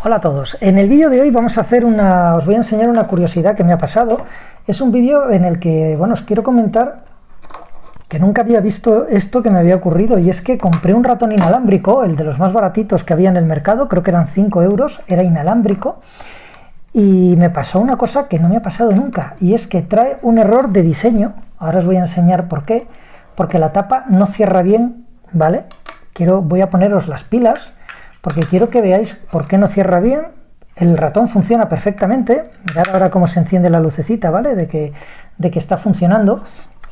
Hola a todos. En el vídeo de hoy os voy a enseñar una curiosidad que me ha pasado. Es un vídeo en el que, os quiero comentar que nunca había visto esto que me había ocurrido, y es que compré un ratón inalámbrico, el de los más baratitos que había en el mercado, creo que eran 5 euros, era inalámbrico, y me pasó una cosa que no me ha pasado nunca, y es que trae un error de diseño. Ahora os voy a enseñar por qué, porque la tapa no cierra bien, ¿vale? Voy a poneros las pilas, porque quiero que veáis por qué no cierra bien. El ratón funciona perfectamente, mirad ahora cómo se enciende la lucecita, ¿vale? De que está funcionando.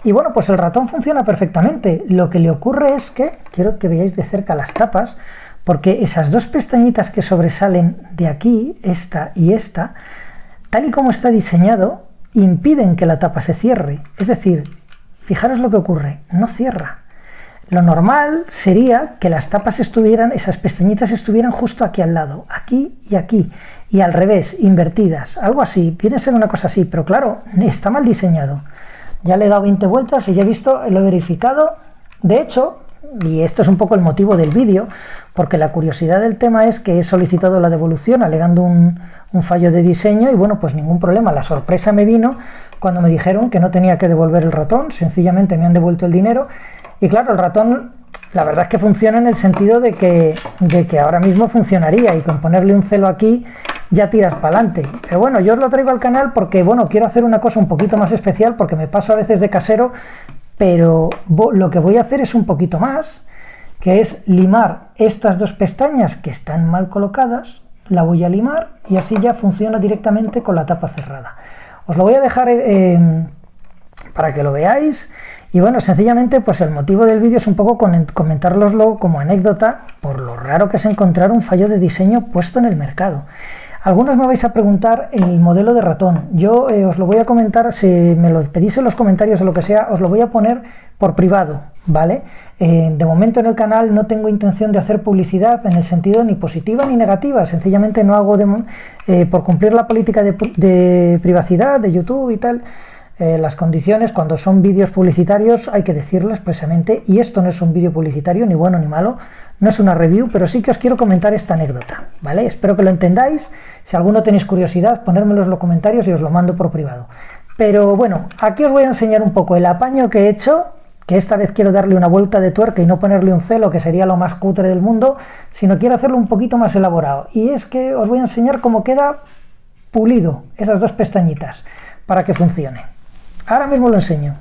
Y bueno, pues el ratón funciona perfectamente. Lo que le ocurre es que, quiero que veáis de cerca las tapas, porque esas dos pestañitas que sobresalen de aquí, esta y esta, tal y como está diseñado, impiden que la tapa se cierre. Es decir, fijaros lo que ocurre, no cierra. Lo normal sería que las tapas esas pestañitas estuvieran justo aquí al lado, aquí, y al revés, invertidas, algo así, viene a ser una cosa así, pero claro, está mal diseñado. Ya le he dado 20 vueltas y ya he visto, lo he verificado. De hecho, y esto es un poco el motivo del vídeo, porque la curiosidad del tema es que he solicitado la devolución alegando un fallo de diseño, y bueno, pues ningún problema. La sorpresa me vino cuando me dijeron que no tenía que devolver el ratón, sencillamente me han devuelto el dinero. Y claro, el ratón, la verdad es que funciona en el sentido de que ahora mismo funcionaría, y con ponerle un celo aquí ya tiras para adelante. Pero bueno, yo os lo traigo al canal porque, quiero hacer una cosa un poquito más especial, porque me paso a veces de casero, pero lo que voy a hacer es un poquito más, que es limar estas dos pestañas que están mal colocadas, la voy a limar y así ya funciona directamente con la tapa cerrada. Os lo voy a dejar para que lo veáis. Y bueno, sencillamente pues el motivo del vídeo es un poco comentároslo como anécdota por lo raro que es encontrar un fallo de diseño puesto en el mercado. Algunos me vais a preguntar el modelo de ratón. Yo os lo voy a comentar, si me lo pedís en los comentarios o lo que sea, os lo voy a poner por privado, ¿vale? De momento en el canal no tengo intención de hacer publicidad en el sentido ni positiva ni negativa, sencillamente no hago por cumplir la política de privacidad de YouTube y tal. Las condiciones, cuando son vídeos publicitarios, hay que decirlo expresamente, y esto no es un vídeo publicitario, ni bueno ni malo, no es una review, pero sí que os quiero comentar esta anécdota, ¿vale? Espero que lo entendáis. Si alguno tenéis curiosidad, ponérmelo en los comentarios y os lo mando por privado. Pero bueno, aquí os voy a enseñar un poco el apaño que he hecho, que esta vez quiero darle una vuelta de tuerca y no ponerle un celo, que sería lo más cutre del mundo, sino quiero hacerlo un poquito más elaborado. Y es que os voy a enseñar cómo queda pulido esas dos pestañitas para que funcione. Ahora mismo lo enseño.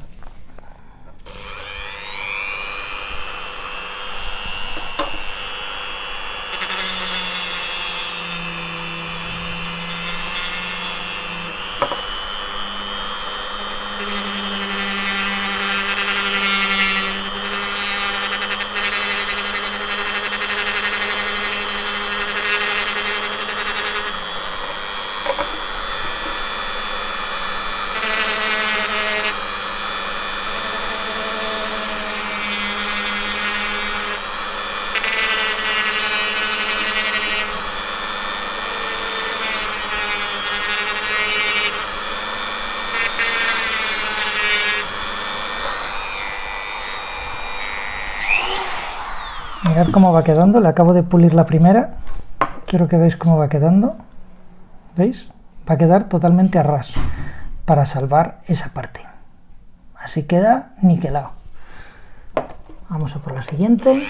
Mirad cómo va quedando, le acabo de pulir la primera, quiero que veáis cómo va quedando, ¿veis? Va a quedar totalmente a ras, para salvar esa parte, así queda niquelado. Vamos a por la siguiente.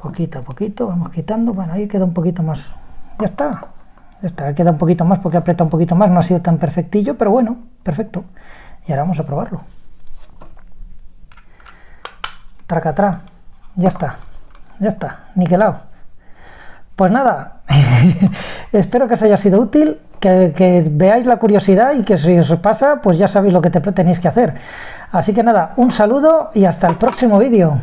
Poquito a poquito vamos quitando. Bueno, ahí queda un poquito más, ya está, queda un poquito más porque aprieta un poquito más, no ha sido tan perfectillo, pero bueno, perfecto. Y ahora vamos a probarlo. Tracatrá, ya está, niquelado. Pues nada, espero que os haya sido útil, que veáis la curiosidad, y que si os pasa, pues ya sabéis lo que tenéis que hacer. Así que nada, un saludo y hasta el próximo vídeo.